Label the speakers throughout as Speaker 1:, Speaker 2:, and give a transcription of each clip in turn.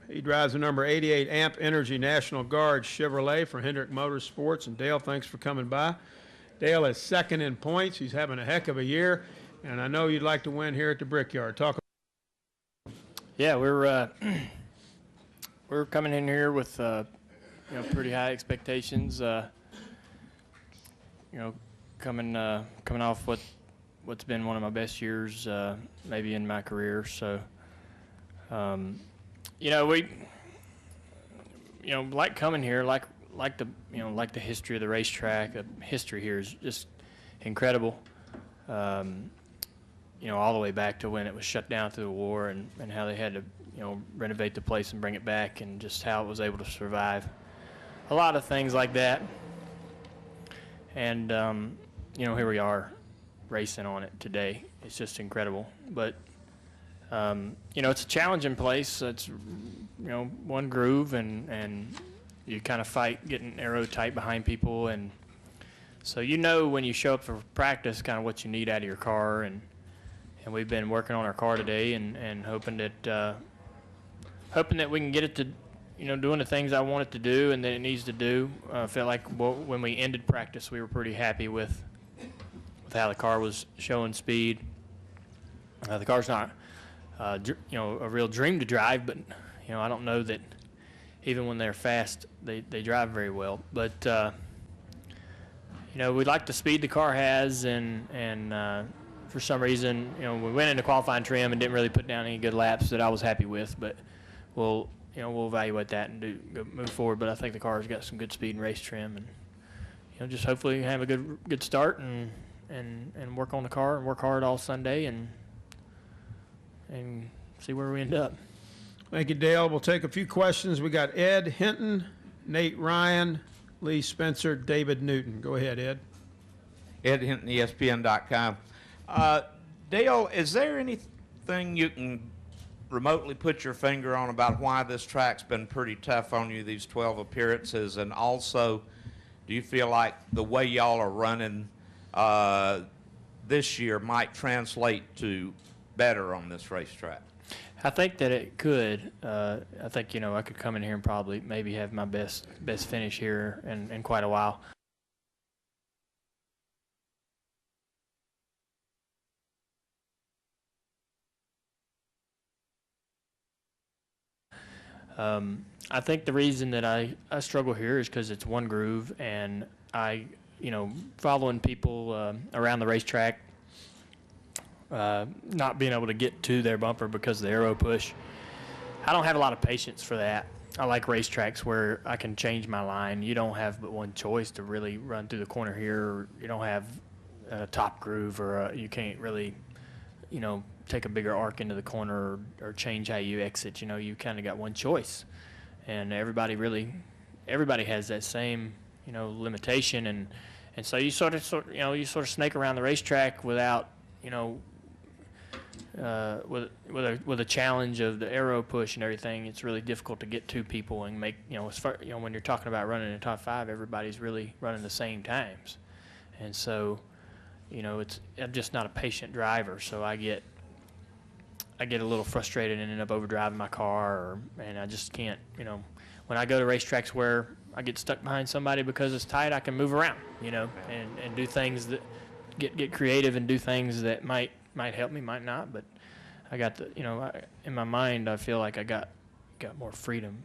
Speaker 1: He drives the number 88 Amp Energy National Guard Chevrolet for Hendrick Motorsports. And Dale, thanks for coming by. Dale is second in points. He's having a heck of a year, and I know you'd like to win here at the Brickyard. Talk.
Speaker 2: Yeah, we're coming in here with pretty high expectations. Coming off what's been one of my best years maybe in my career. So we like coming here, like the history of the racetrack. The history here is just incredible. All the way back to when it was shut down through the war, and how they had to renovate the place and bring it back, and just how it was able to survive. A lot of things like that. And here we are racing on it today. It's just incredible. But it's a challenging place. It's one groove, and you kind of fight getting aero tight behind people, and so when you show up for practice kind of what you need out of your car, and we've been working on our car today, and hoping that we can get it to doing the things I want it to do and that it needs to do. I felt like when we ended practice, we were pretty happy with how the car was showing speed. The car's not a real dream to drive, but I don't know that even when they're fast, they drive very well. But we like the speed the car has, and for some reason, we went into qualifying trim and didn't really put down any good laps that I was happy with. But we'll evaluate that and move forward. But I think the car's got some good speed and race trim, and just hopefully have a good start and work on the car and work hard all Sunday and see where we end up.
Speaker 1: Thank you, Dale. We'll take a few questions. We got Ed Hinton, Nate Ryan, Lee Spencer, David Newton. Go ahead, Ed.
Speaker 3: Ed Hinton, ESPN.com. Dale, is there anything you can remotely put your finger on about why this track's been pretty tough on you these 12 appearances? And also, do you feel like the way y'all are running this year might translate to better on this racetrack?
Speaker 2: I think that it could. I think I could come in here and probably maybe have my best finish here in quite a while. I think the reason that I struggle here is because it's one groove, and following people around the racetrack, not being able to get to their bumper because of the aero push. I don't have a lot of patience for that. I like racetracks where I can change my line. You don't have but one choice to really run through the corner here. You don't have a top groove, or you can't really, take a bigger arc into the corner or change how you exit. You kind of got one choice, and everybody has that same limitation, and so you sort of snake around the racetrack without with a challenge of the aero push and everything. It's really difficult to get to people and make when you're talking about running in top 5, everybody's really running the same times, and so I'm just not a patient driver, so I get a little frustrated and end up overdriving my car, and I just can't, when I go to racetracks where I get stuck behind somebody because it's tight, I can move around, and do things that get creative and do things that might help me, might not, but I got in my mind, I feel like I got more freedom.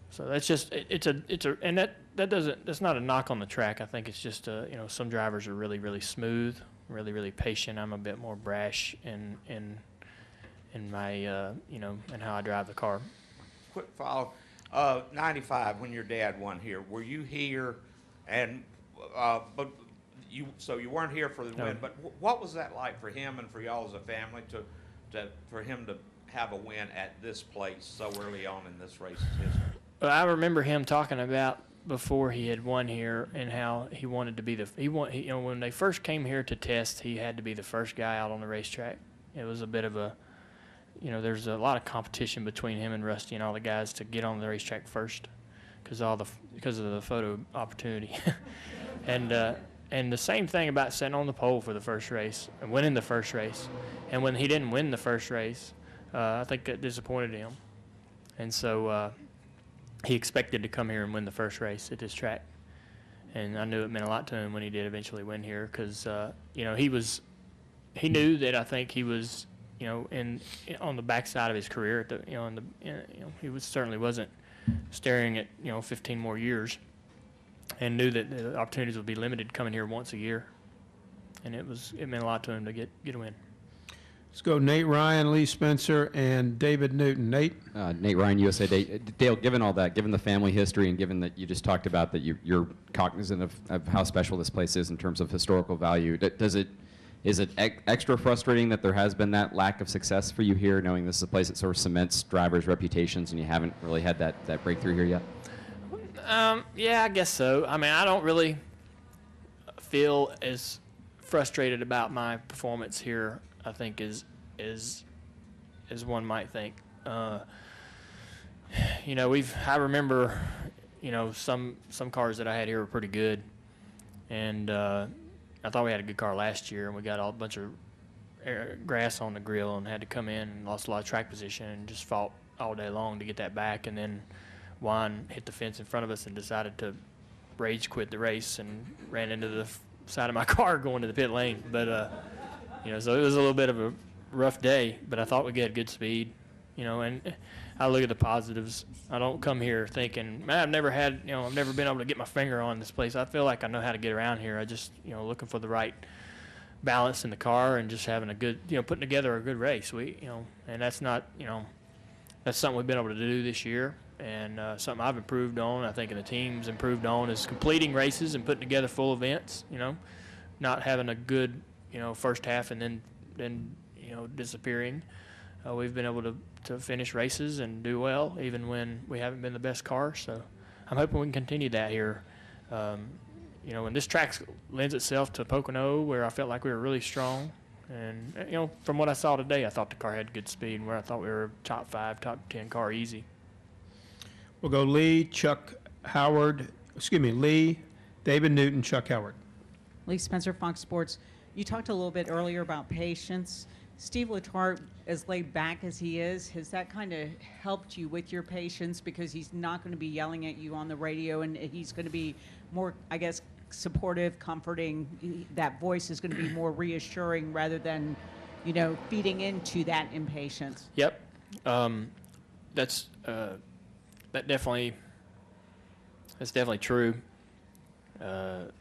Speaker 2: So that's just, and that's not a knock on the track. I think it's just, some drivers are really, really smooth, really, really patient. I'm a bit more brash in my, in how I drive the car.
Speaker 3: Quick follow. 95, when your dad won here, were you here? And but you weren't here for the win. But what was that like for him and for y'all as a family for him to have a win at this place so early on in this race's history?
Speaker 2: Well, I remember him talking about before he had won here and how he wanted to be when they first came here to test, he had to be the first guy out on the racetrack. It was a bit of a, there's a lot of competition between him and Rusty and all the guys to get on the racetrack first because of the photo opportunity. And the same thing about sitting on the pole for the first race and winning the first race. And when he didn't win the first race, I think that disappointed him. And so he expected to come here and win the first race at this track. And I knew it meant a lot to him when he did eventually win here because, you know, he knew that I think he was, you know, on the backside of his career. At the, you know, he certainly wasn't staring at, you know, 15 more years, and knew that the opportunities would be limited coming here once a year. And it meant a lot to him to get a win.
Speaker 1: Let's go Nate Ryan, Lee Spencer, and David Newton. Nate?
Speaker 4: Nate Ryan, USA Dale, given all that, given the family history, and given that you just talked about that you're cognizant of how special this place is in terms of historical value, is it extra frustrating that there has been that lack of success for you here, knowing this is a place that sort of cements drivers' reputations and you haven't really had that breakthrough here yet?
Speaker 2: Yeah, I guess so. I mean, I don't really feel as frustrated about my performance here, I think, as one might think. You know, I remember, you know, some cars that I had here were pretty good, and I thought we had a good car last year, and we got a bunch of grass on the grill and had to come in and lost a lot of track position and just fought all day long to get that back. And then Juan hit the fence in front of us and decided to rage quit the race and ran into the side of my car going to the pit lane. But, you know, so it was a little bit of a rough day, but I thought we had good speed, you know, and I look at the positives. I don't come here thinking, man, I've never been able to get my finger on this place. I feel like I know how to get around here. I just, you know, looking for the right balance in the car and just having a good, you know, putting together a good race. And that's not, you know, that's something we've been able to do this year, and something I've improved on, I think, and the team's improved on, is completing races and putting together full events, you know, not having a good, you know, first half and then you know, disappearing. We've been able to finish races and do well, even when we haven't been the best car. So I'm hoping we can continue that here. You know, and this track lends itself to Pocono, where I felt like we were really strong. And, you know, from what I saw today, I thought the car had good speed, where I thought we were a top 5, top 10 car easy.
Speaker 1: We'll go Lee, Lee, David Newton, Chuck Howard.
Speaker 5: Lee Spencer, Fox Sports. You talked a little bit earlier about patience. Steve Letarte, as laid back as he is, has that kind of helped you with your patience, because he's not going to be yelling at you on the radio, and he's going to be more, I guess, supportive, comforting. That voice is going to be more reassuring rather than, you know, feeding into that impatience.
Speaker 2: Yep. That's definitely true. And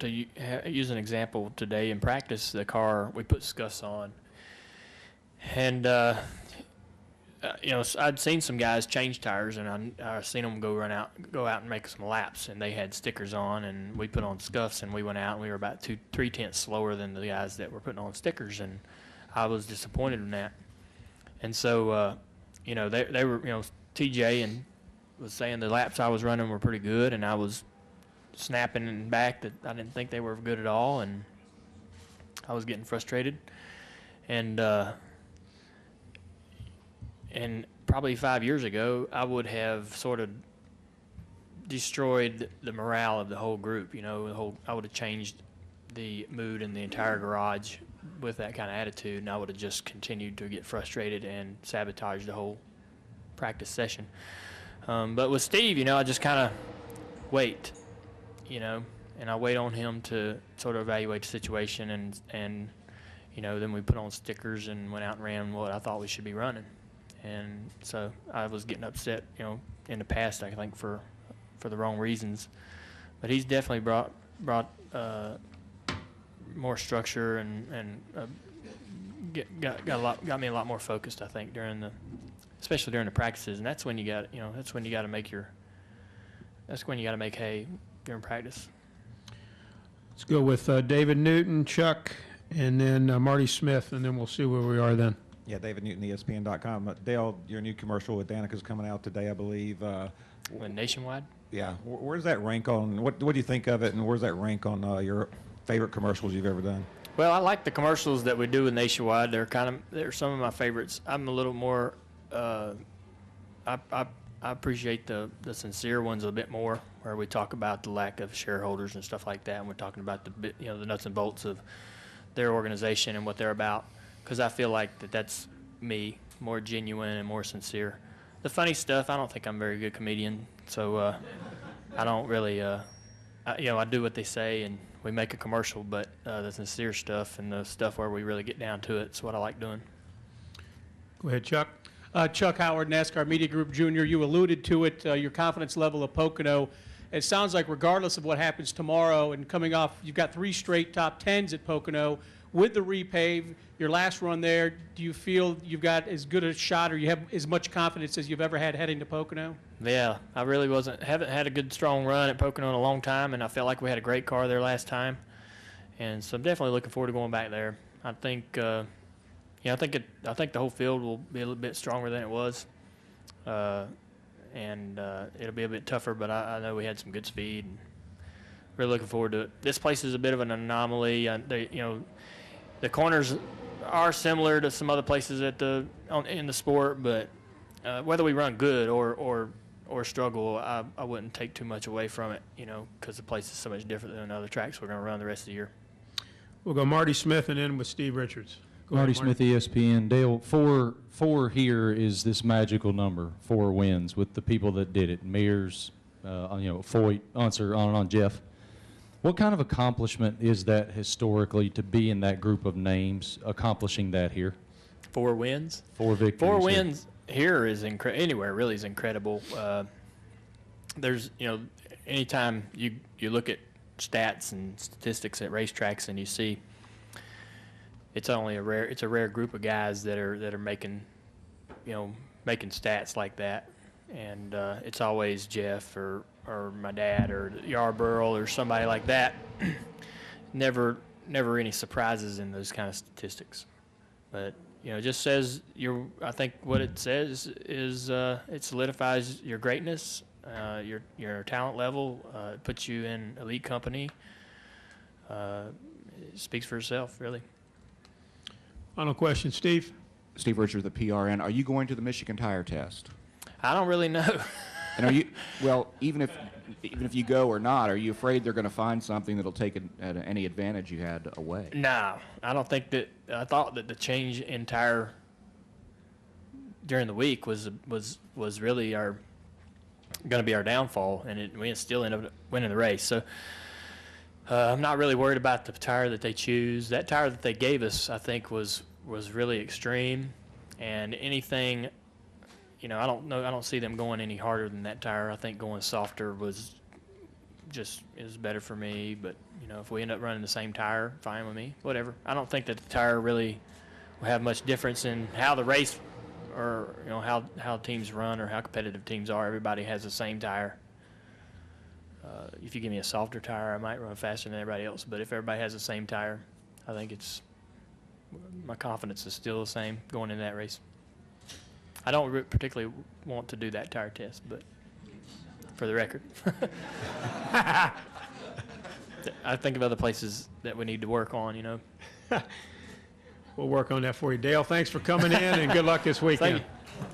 Speaker 2: to use an example, today in practice, the car, we put scuffs on, and you know, I'd seen some guys change tires, and I seen them go out and make some laps, and they had stickers on, and we put on scuffs, and we went out, and we were about 3 tenths slower than the guys that were putting on stickers, and I was disappointed in that. And so, you know, they were, you know, TJ and was saying the laps I was running were pretty good, and I was snapping back that I didn't think they were good at all, and I was getting frustrated. And probably 5 years ago, I would have sort of destroyed the morale of the whole group. You know, I would have changed the mood in the entire garage with that kind of attitude, and I would have just continued to get frustrated and sabotage the whole practice session. But with Steve, you know, I just kind of wait, you know, and I wait on him to sort of evaluate the situation, and you know, then we put on stickers and went out and ran what I thought we should be running. And so I was getting upset, you know, in the past, I think, for the wrong reasons. But he's definitely brought more structure and got me a lot more focused, I think, especially during the practices. And that's when you got to make hay during practice.
Speaker 1: Let's go with David Newton, Chuck, and then Marty Smith, and then we'll see where we are then.
Speaker 6: Yeah, David Newton, ESPN.com. Dale, your new commercial with Danica's coming out today, I believe.
Speaker 2: Nationwide?
Speaker 6: Yeah. Where does that rank on, what do you think of it, and where does that rank on your favorite commercials you've ever done?
Speaker 2: Well, I like the commercials that we do with Nationwide. They're some of my favorites. I'm a little more, I appreciate the sincere ones a bit more, where we talk about the lack of shareholders and stuff like that, and we're talking about the nuts and bolts of their organization and what they're about. Because I feel like that's me more genuine and more sincere. The funny stuff, I don't think I'm a very good comedian, so I don't really, I do what they say and we make a commercial, but the sincere stuff and the stuff where we really get down to it is what I like doing.
Speaker 1: Go ahead, Chuck.
Speaker 7: Chuck Howard, NASCAR Media Group Jr. You alluded to it, your confidence level of Pocono. It sounds like regardless of what happens tomorrow and coming off, you've got 3 straight top 10s at Pocono. With the repave, your last run there, do you feel you've got as good a shot or you have as much confidence as you've ever had heading to Pocono?
Speaker 2: Yeah, I really haven't had a good strong run at Pocono in a long time, and I felt like we had a great car there last time. And so I'm definitely looking forward to going back there. I think, I think the whole field will be a little bit stronger than it was. And it'll be a bit tougher, but I know we had some good speed. And really looking forward to it. This place is a bit of an anomaly. The corners are similar to some other places in the sport, but whether we run good or struggle, I wouldn't take too much away from it, because the place is so much different than other tracks we're going to run the rest of the year.
Speaker 1: We'll go Marty Smith and then with Steve Richards. Go
Speaker 8: Marty
Speaker 1: ahead,
Speaker 8: Smith, ESPN. Dale, four here is this magical number, 4 wins with the people that did it. Mears, Foyt, on Jeff. What kind of accomplishment is that historically to be in that group of names, accomplishing that here?
Speaker 2: 4 wins?
Speaker 8: 4 victories.
Speaker 2: 4 wins here is anywhere really is incredible. There's, anytime you look at stats and statistics at racetracks and you see it's a rare group of guys that are making stats like that, and it's always Jeff or my dad or Yarborough or somebody like that. never any surprises in those kind of statistics, but it just says I think what it says is it solidifies your greatness, your talent level, it puts you in elite company. It speaks for itself, really.
Speaker 1: Final question, Steve.
Speaker 9: Steve Richards, the PRN. Are you going to the Michigan Tire Test?
Speaker 2: I don't really know.
Speaker 9: And are you, well, even if you go or not, are you afraid they're going to find something that'll take any advantage you had away?
Speaker 2: No, I don't think that. I thought that the change in tire during the week was really going to be our downfall, and we still ended up winning the race. So I'm not really worried about the tire that they choose. That tire that they gave us, I think, was really extreme, and anything. I don't see them going any harder than that tire. I think going softer is better for me. But if we end up running the same tire, fine with me. Whatever. I don't think that the tire really will have much difference in how the race or how teams run or how competitive teams are. Everybody has the same tire. If you give me a softer tire, I might run faster than everybody else. But if everybody has the same tire, I think my confidence is still the same going into that race. I don't particularly want to do that tire test, but for the record. I think of other places that we need to work on,
Speaker 1: We'll work on that for you. Dale, thanks for coming in, and good luck this weekend.
Speaker 2: Thank you.